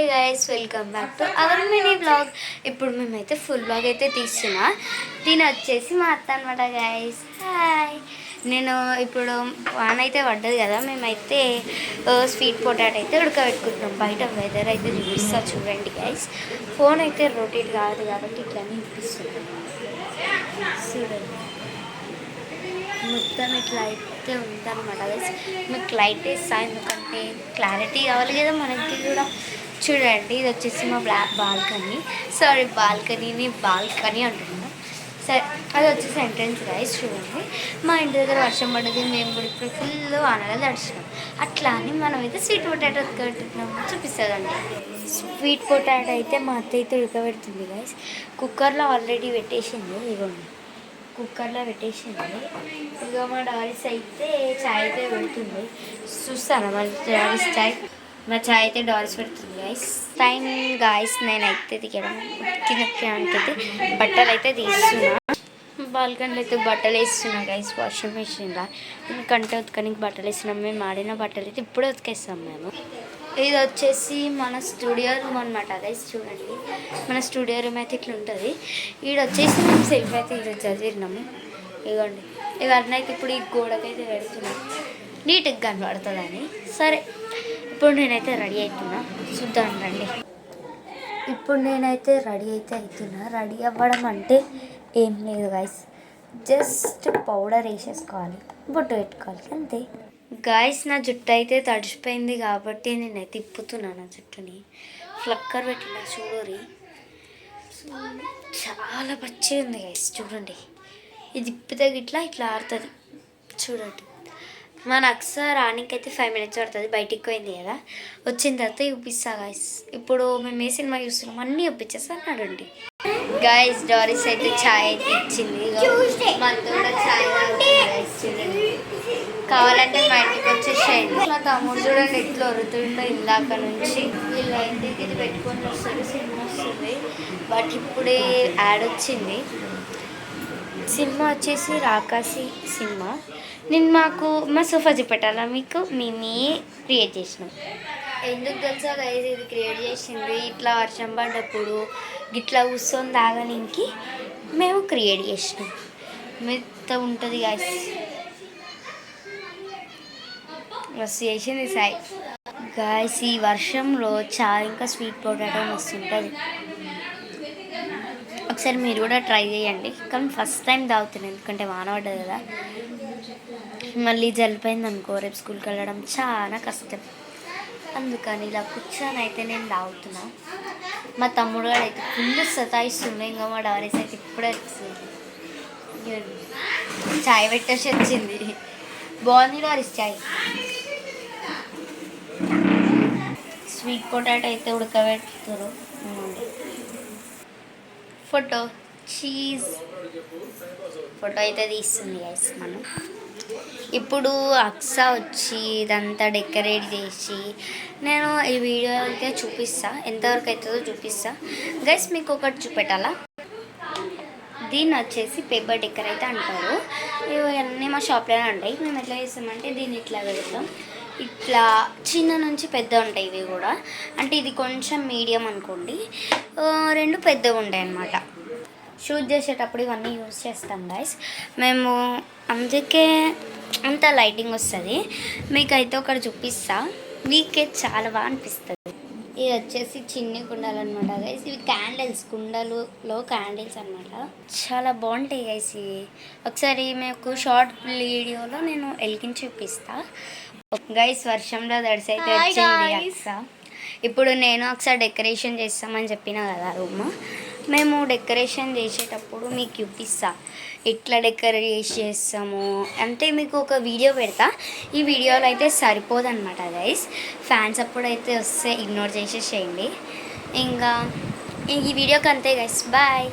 Hi guys, welcome back to our mini blog. ఇప్పుడు మేమైతే full blog అయితే తీస్తున్నా. దీని వచ్చేసి మా అత్త అనమాట గైస్. హాయ్. నేను ఇప్పుడు వాన అయితే పడ్డది కదా, మేమైతే స్వీట్ పొటాటో అయితే ఉడకబెట్టుకుంటున్నాం. బయట వెదర్ అయితే చూపిస్తా చూడండి గైస్. ఫోన్ అయితే రొటేట్ కాదు కాబట్టి ఇట్లానే చూపిస్తున్నాను చూడండి. మొత్తం ఇట్లా అయితే ఉందన్నమాట గైస్. మీకు లైట్ వేస్తా ఎందుకంటే క్లారిటీ కావాలి కదా మనకి కూడా. చూడండి, ఇది వచ్చేసి మా బాల్కనీ. సారీ, బాల్కనీ అంటున్నాను. సరే, అది వచ్చేసి ఎంట్రన్స్ గైస్. చూడండి, మా ఇంటి దగ్గర వర్షం పడ్డది, మేము కూడా ఇప్పుడు ఫుల్ వానలో తడిచినాం. అట్లా అని మనం అయితే స్వీట్ పొటాటో ఉడకబెట్టుకున్నాము చూపిస్తుందండి. స్వీట్ పొటాటో అయితే మా అత్త అయితే ఉడకబెడుతుంది గైస్. కుక్కర్లో ఆల్రెడీ పెట్టేసింది, ఇవ్వండి కుక్కర్లో పెట్టేసింది. ఇక మా డారీస్ అయితే చాయ్ అయితే పెడుతుంది. చూస్తాను మా డారీస్ చాయ్. మా చాయ్ అయితే డారీస్ పెడుతుంది గైస్. టైం గాయస్ నేనైతే దిగడం ఉతికినట్టు బట్టలు అయితే తీస్తున్నా. బాల్కనీలో అయితే బట్టలు వేస్తున్నా గైస్. వాషింగ్ మిషన్లో ఎందుకంటే ఉతకనికి బట్టలు వేస్తున్నాం. మేము ఆడిన బట్టలు అయితే ఇప్పుడే ఉతికేస్తాం మేము. ఇది వచ్చేసి మన స్టూడియో రూమ్ అనమాట గైస్. చూడండి, మన స్టూడియో రూమ్ అయితే ఇట్లా ఉంటుంది. ఈడ వచ్చేసి మేము సెల్ఫ్ అయితే ఈరోజు చదివినాము. ఇవ్వండి, ఇవన్నీ అయితే ఇప్పుడు ఈ గోడకైతే పెడుతున్నాం నీట్గా కనబడుతుందని. సరే, ఇప్పుడు నేనైతే రెడీ అవుతున్నా, చూద్దాం రండి. ఇప్పుడు నేనైతే రెడీ అవుతున్నా. రెడీ అవ్వడం అంటే ఏం లేదు గైస్, జస్ట్ పౌడర్ వేసేసుకోవాలి, బొట్టు పెట్టుకోవాలి అంతే. గాయస్, నా జుట్టు అయితే తడిచిపోయింది కాబట్టి నేనైతే తిప్పుతున్నాను నా జుట్టుని. ఫ్లక్కర్ పెట్టిన చూడరి, చాలా పచ్చి ఉంది గైస్. చూడండి, ఇది తిప్పితే ఇట్లా ఆడుతుంది చూడండి. మన అక్సర్ రానికైతే 5 minutes పడుతుంది. బయటికి పోయింది కదా, వచ్చిన తర్వాత చూపిస్తా గాయస్. ఇప్పుడు మేము ఏ సినిమా చూస్తున్నాం అన్నీ చూపించేస్తా అన్నాడండి. గాయస్, డారీస్ అయితే ఛాయ్ అయితే ఇచ్చింది. మనతో కూడా ఛాయ్ చూడండి, కావాలంటే మా ఇంటికి వచ్చేసేయండి. మా తమ్ముడు చూడండి ఎట్లా వరుతుండో ఇందాక నుంచి. వీళ్ళు అయితే ఇది పెట్టుకొని వస్తారు, సినిమా వస్తుంది. బట్ ఇప్పుడే యాడ్ వచ్చింది. సినిమా వచ్చేసి రాకాసి సినిమా. నేను మాకు మా సోఫా చూపెట్టాలా మీకు, మేమే క్రియేట్ చేసినాం. ఎందుకు తెలుసా గైస్, ఇది క్రియేట్ చేసింది ఇట్లా వర్షం పడ్డప్పుడు ఇట్లా కూర్చొని తాగడానికి మేము క్రియేట్ చేసినాం. మెత్త ఉంటుంది గైస్, మస్తు చేసింది సాయి. గాయస్, ఈ వర్షంలో చాయ్ ఇంకా స్వీట్ పొటాటో మస్తు ఉంటుంది. ఒకసారి మీరు కూడా ట్రై చేయండి. కానీ ఫస్ట్ టైం తాగుతున్నాను ఎందుకంటే వాన పడ్డది కదా. మళ్ళీ జలిపోయింది అనుకో, రేపు స్కూల్కి వెళ్ళడం చాలా కష్టం. అందుకని ఇలా కూర్చొని అయితే నేను తాగుతున్నా. మా తమ్ముడు గారు అయితే ఫుల్ సతాయిస్తుంది. ఇంకా మా డారీస్ అయితే ఇప్పుడే వచ్చింది, చాయ్ పెట్టేసి వచ్చింది. బాగుంది డారీస్ చాయ్. స్వీట్ పొటాటో అయితే ఉడకబెడుతారు. ఫోటో చీజ్ ఫోటో అయితే తీస్తుంది గైస్ మనం. ఇప్పుడు అక్సా వచ్చి ఇదంతా డెకరేట్ చేసి నేను ఈ వీడియో అయితే చూపిస్తా, ఎంతవరకు అవుతుందో చూపిస్తా గైస్. మీకు ఒకటి చూపెట్టాలా, దీన్ని వచ్చేసి పేపర్ డెకర్ అయితే అంటారు. ఇవన్నీ మా షాప్లోనే ఉంటాయి. మేము ఎట్లా చేస్తామంటే దీన్ని ఇట్లా పెడతాం, ఇట్లా చిన్న నుంచి పెద్ద ఉంటాయి ఇవి కూడా. అంటే ఇది కొంచెం మీడియం అనుకోండి, 2 పెద్దగా ఉంటాయి అన్నమాట. షూట్ చేసేటప్పుడు ఇవన్నీ యూజ్ చేస్తాం గైస్ మేము, అందుకే అంత లైటింగ్ వస్తుంది. మీకైతే ఒకటి చూపిస్తా, మీకే చాలా బాగా అనిపిస్తుంది. ఇది వచ్చేసి చిన్ని కుండలు అనమాట గైస్. ఇవి క్యాండిల్స్, కుండలులో క్యాండిల్స్ అనమాట. చాలా బాగుంటాయి గైస్ ఇవి. ఒకసారి మీకు షార్ట్ వీడియోలో నేను వెలిగించి చూపిస్తా గైస్. వర్షంలో దడిసి అయితే వచ్చింది అక్స. ఇప్పుడు నేను ఒకసారి డెకరేషన్ చేస్తామని చెప్పిన కదా రూమ్. మేము డెకరేషన్ చేసేటప్పుడు మీకు చూపిస్తా ఎట్లా డెకరేట్ చేస్తాము అంటే. మీకు ఒక వీడియో పెడతా, ఈ వీడియోలో అయితే సరిపోదు అనమాట గైస్. ఫ్యాన్స్ అప్పుడైతే వస్తే ఇగ్నోర్ చేసేసేయండి. ఇంకా ఈ వీడియోకి అంతే గైస్, బాయ్.